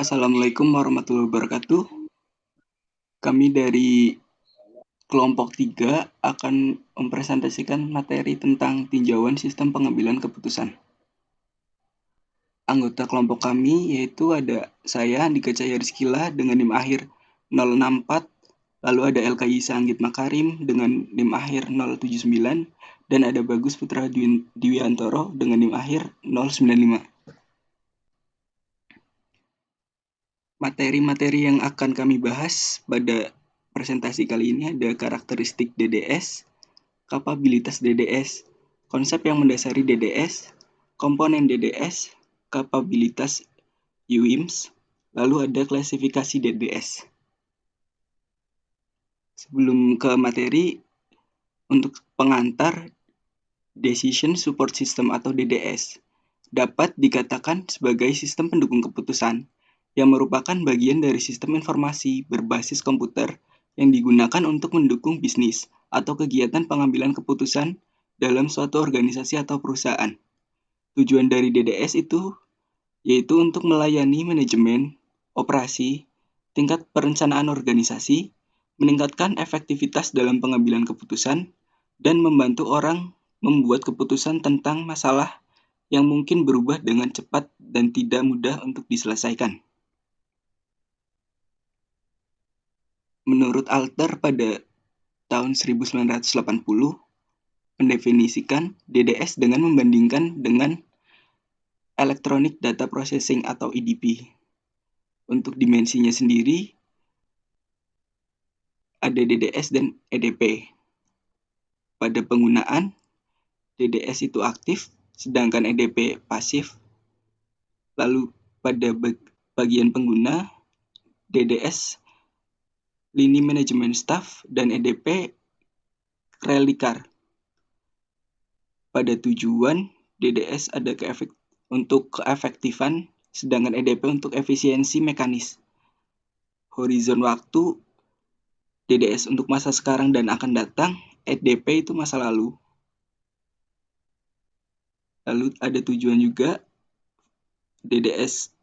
Assalamualaikum warahmatullahi wabarakatuh. Kami dari kelompok 3 akan mempresentasikan materi tentang tinjauan sistem pengambilan keputusan. Anggota kelompok kami yaitu ada saya, Andika Cahya Rizkila dengan NIM akhir 064, lalu ada LKI Sanggit Makarim dengan NIM akhir 079, dan ada Bagus Putra Dwiantoro dengan NIM akhir 095. Materi-materi yang akan kami bahas pada presentasi kali ini ada karakteristik DDS, kapabilitas DDS, konsep yang mendasari DDS, komponen DDS, kapabilitas UIMS, lalu ada klasifikasi DDS. Sebelum ke materi, untuk pengantar, Decision Support System atau DDS dapat dikatakan sebagai sistem pendukung keputusan yang merupakan bagian dari sistem informasi berbasis komputer yang digunakan untuk mendukung bisnis atau kegiatan pengambilan keputusan dalam suatu organisasi atau perusahaan. Tujuan dari DDS itu yaitu untuk melayani manajemen, operasi, tingkat perencanaan organisasi, meningkatkan efektivitas dalam pengambilan keputusan, dan membantu orang membuat keputusan tentang masalah yang mungkin berubah dengan cepat dan tidak mudah untuk diselesaikan. Menurut Alter pada tahun 1980, mendefinisikan DDS dengan membandingkan dengan Electronic Data Processing atau EDP. Untuk dimensinya sendiri, ada DDS dan EDP. Pada penggunaan, DDS itu aktif, sedangkan EDP pasif. Lalu pada bagian pengguna, DDS Lini Manajemen Staff dan EDP Relikar. Pada tujuan, DDS ada untuk keefektifan, sedangkan EDP untuk efisiensi mekanis. Horizon waktu, DDS untuk masa sekarang dan akan datang, EDP itu masa lalu. Lalu ada tujuan juga, DDS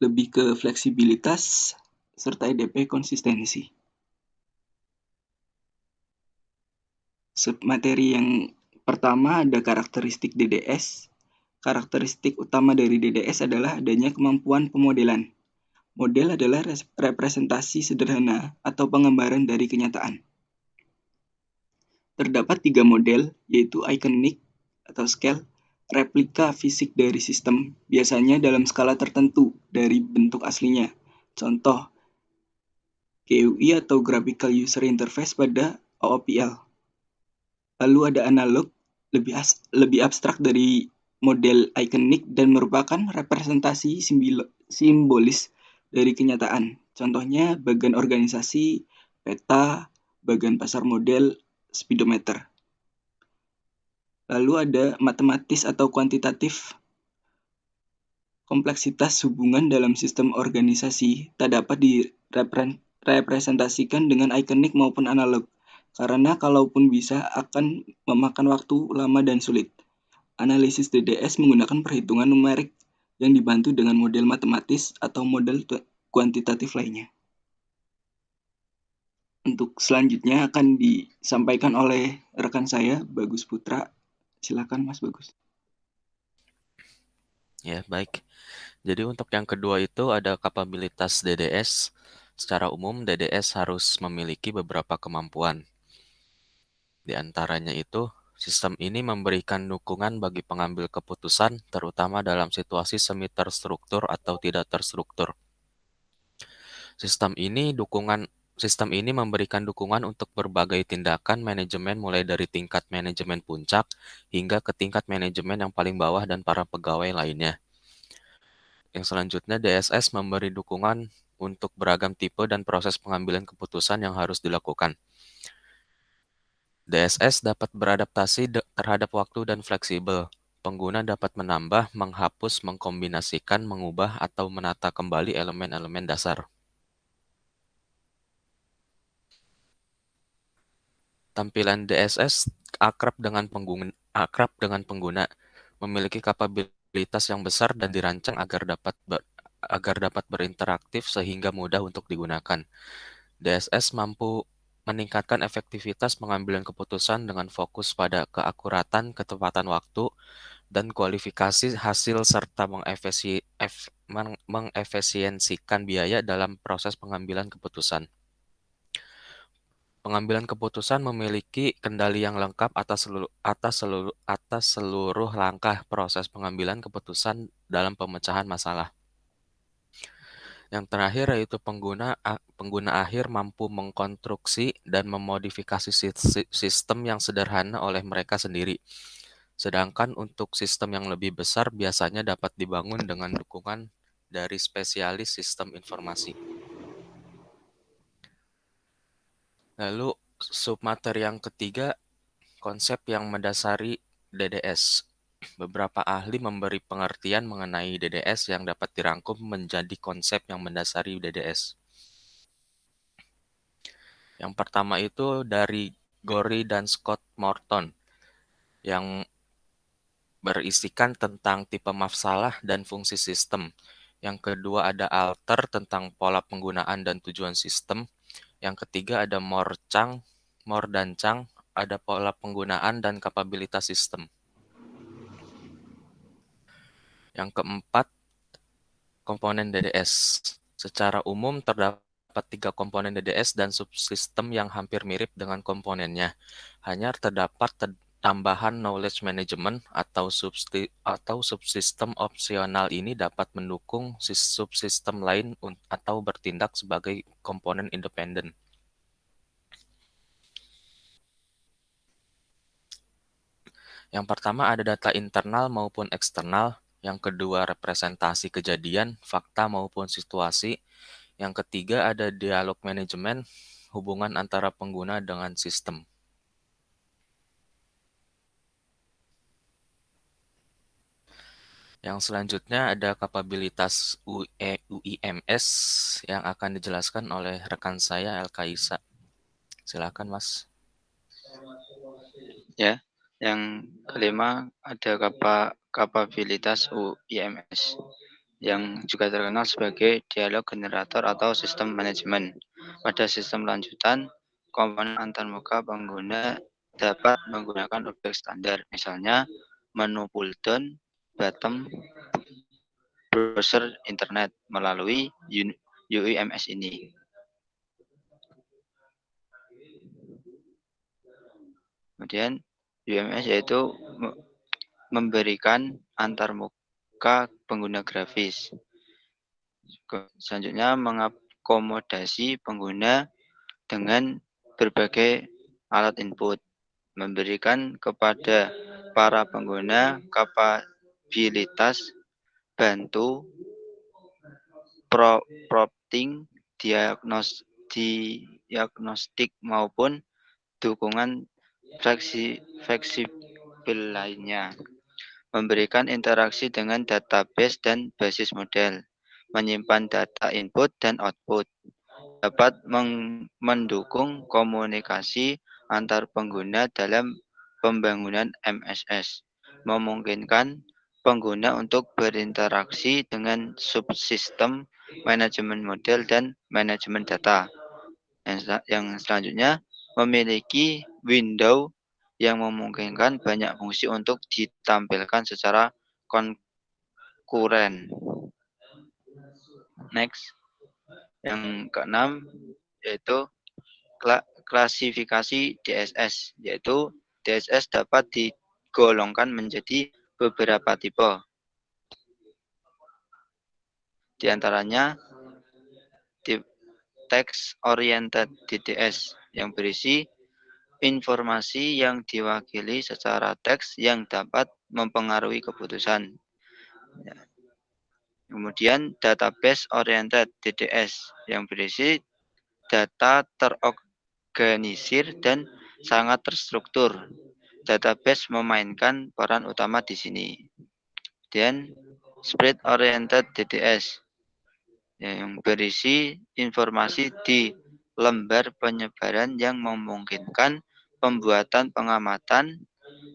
lebih ke fleksibilitas, serta EDP konsistensi. Materi yang pertama ada karakteristik DDS. Karakteristik utama dari DDS adalah adanya kemampuan pemodelan. Model adalah representasi sederhana atau penggambaran dari kenyataan. Terdapat 3 model, yaitu ikonik atau scale, replika fisik dari sistem, biasanya dalam skala tertentu dari bentuk aslinya. Contoh, GUI atau Graphical User Interface pada OOPL. Lalu ada analog, lebih abstrak dari model ikonik dan merupakan representasi simbolis dari kenyataan. Contohnya bagan organisasi, peta, bagan pasar model, speedometer. Lalu ada matematis atau kuantitatif. Kompleksitas hubungan dalam sistem organisasi tak dapat direpresentasikan dengan ikonik maupun analog, karena kalaupun bisa akan memakan waktu lama dan sulit. Analisis DDS menggunakan perhitungan numerik yang dibantu dengan model matematis atau model kuantitatif lainnya. Untuk selanjutnya akan disampaikan oleh rekan saya, Bagus Putra. Silakan Mas Bagus. Ya, baik. Jadi untuk yang kedua itu ada kapabilitas DDS. Secara umum, DDS harus memiliki beberapa kemampuan. Di antaranya itu, sistem ini memberikan dukungan bagi pengambil keputusan, terutama dalam situasi semi terstruktur atau tidak terstruktur. Sistem ini memberikan dukungan untuk berbagai tindakan manajemen mulai dari tingkat manajemen puncak hingga ke tingkat manajemen yang paling bawah dan para pegawai lainnya. Yang selanjutnya, DSS memberi dukungan untuk beragam tipe dan proses pengambilan keputusan yang harus dilakukan. DSS dapat beradaptasi terhadap waktu dan fleksibel. Pengguna dapat menambah, menghapus, mengkombinasikan, mengubah, atau menata kembali elemen-elemen dasar. Tampilan DSS akrab dengan pengguna, memiliki kapabilitas yang besar dan dirancang agar dapat agar dapat berinteraktif sehingga mudah untuk digunakan. DSS mampu meningkatkan efektivitas pengambilan keputusan dengan fokus pada keakuratan, ketepatan waktu, dan kualifikasi hasil serta mengefisiensikan biaya dalam proses pengambilan keputusan. Pengambilan keputusan memiliki kendali yang lengkap atas seluruh langkah proses pengambilan keputusan dalam pemecahan masalah. Yang terakhir yaitu pengguna akhir mampu mengkonstruksi dan memodifikasi sistem yang sederhana oleh mereka sendiri. Sedangkan untuk sistem yang lebih besar biasanya dapat dibangun dengan dukungan dari spesialis sistem informasi. Lalu submateri yang ketiga, konsep yang mendasari DDS. Beberapa ahli memberi pengertian mengenai DDS yang dapat dirangkum menjadi konsep yang mendasari DDS. Yang pertama itu dari Gorey dan Scott Morton yang berisikan tentang tipe masalah dan fungsi sistem. Yang kedua ada Alter tentang pola penggunaan dan tujuan sistem. Yang ketiga ada Moore dan Chang ada pola penggunaan dan kapabilitas sistem. Yang keempat, komponen DDS. Secara umum terdapat 3 komponen DDS dan subsistem yang hampir mirip dengan komponennya. Hanya terdapat tambahan knowledge management atau subsistem opsional ini dapat mendukung subsistem lain atau bertindak sebagai komponen independen. Yang pertama ada data internal maupun eksternal. Yang kedua representasi kejadian, fakta maupun situasi. Yang ketiga ada dialog manajemen, hubungan antara pengguna dengan sistem. Yang selanjutnya ada kapabilitas UIMS yang akan dijelaskan oleh rekan saya El Kaisa. Silakan Mas. Ya, yang kelima ada kapabilitas UIMS yang juga terkenal sebagai dialog generator atau sistem manajemen. Pada sistem lanjutan, komponen antarmuka pengguna dapat menggunakan objek standar, misalnya menu pull down, bottom, browser internet melalui UIMS ini. Kemudian UIMS yaitu memberikan antarmuka pengguna grafis. Selanjutnya mengakomodasi pengguna dengan berbagai alat input, memberikan kepada para pengguna kapabilitas bantu prompting, diagnostik maupun dukungan fleksibel lainnya, memberikan interaksi dengan database dan basis model, menyimpan data input dan output, dapat mendukung komunikasi antar pengguna dalam pembangunan MSS, memungkinkan pengguna untuk berinteraksi dengan subsistem manajemen model dan manajemen data. Yang selanjutnya memiliki window yang memungkinkan banyak fungsi untuk ditampilkan secara konkuren. Next, yang keenam yaitu klasifikasi DSS, yaitu DSS dapat digolongkan menjadi beberapa tipe. Di antaranya text-oriented DDS yang berisi informasi yang diwakili secara teks yang dapat mempengaruhi keputusan. Kemudian database-oriented DDS yang berisi data terorganisir dan sangat terstruktur. Database memainkan peran utama di sini. Dan spread-oriented DDS yang berisi informasi di lembar penyebaran yang memungkinkan pembuatan pengamatan,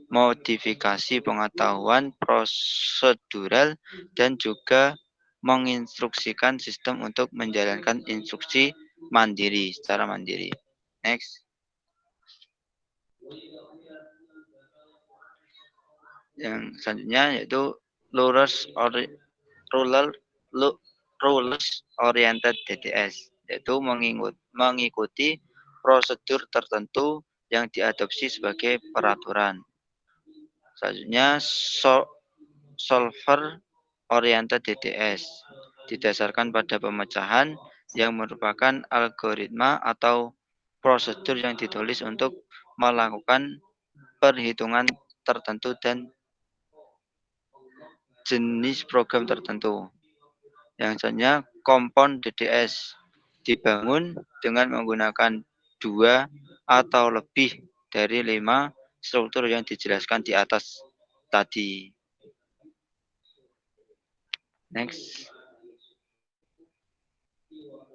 modifikasi pengetahuan prosedural, dan juga menginstruksikan sistem untuk menjalankan instruksi mandiri, secara mandiri. Next. Yang selanjutnya yaitu rules oriented DDS, yaitu mengikuti prosedur tertentu yang diadopsi sebagai peraturan. Selanjutnya solver oriented DDS, didasarkan pada pemecahan yang merupakan algoritma atau prosedur yang ditulis untuk melakukan perhitungan tertentu dan jenis program tertentu. Yang selanjutnya Compound DDS, dibangun dengan menggunakan 2 atau lebih dari 5 struktur yang dijelaskan di atas tadi. Next.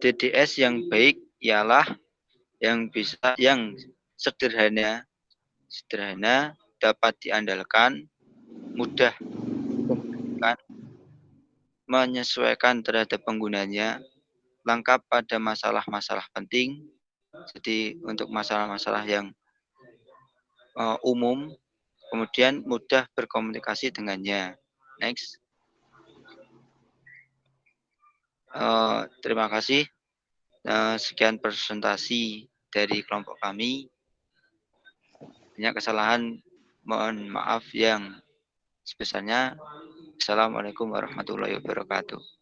DDS yang baik ialah yang sederhana, dapat diandalkan, mudah dikomunikasikan, menyesuaikan terhadap penggunanya, lengkap pada masalah-masalah penting. Jadi untuk masalah-masalah yang umum, kemudian mudah berkomunikasi dengannya. Next. Terima kasih. Sekian presentasi dari kelompok kami. Banyak kesalahan, mohon maaf yang sebesarnya. Assalamualaikum warahmatullahi wabarakatuh.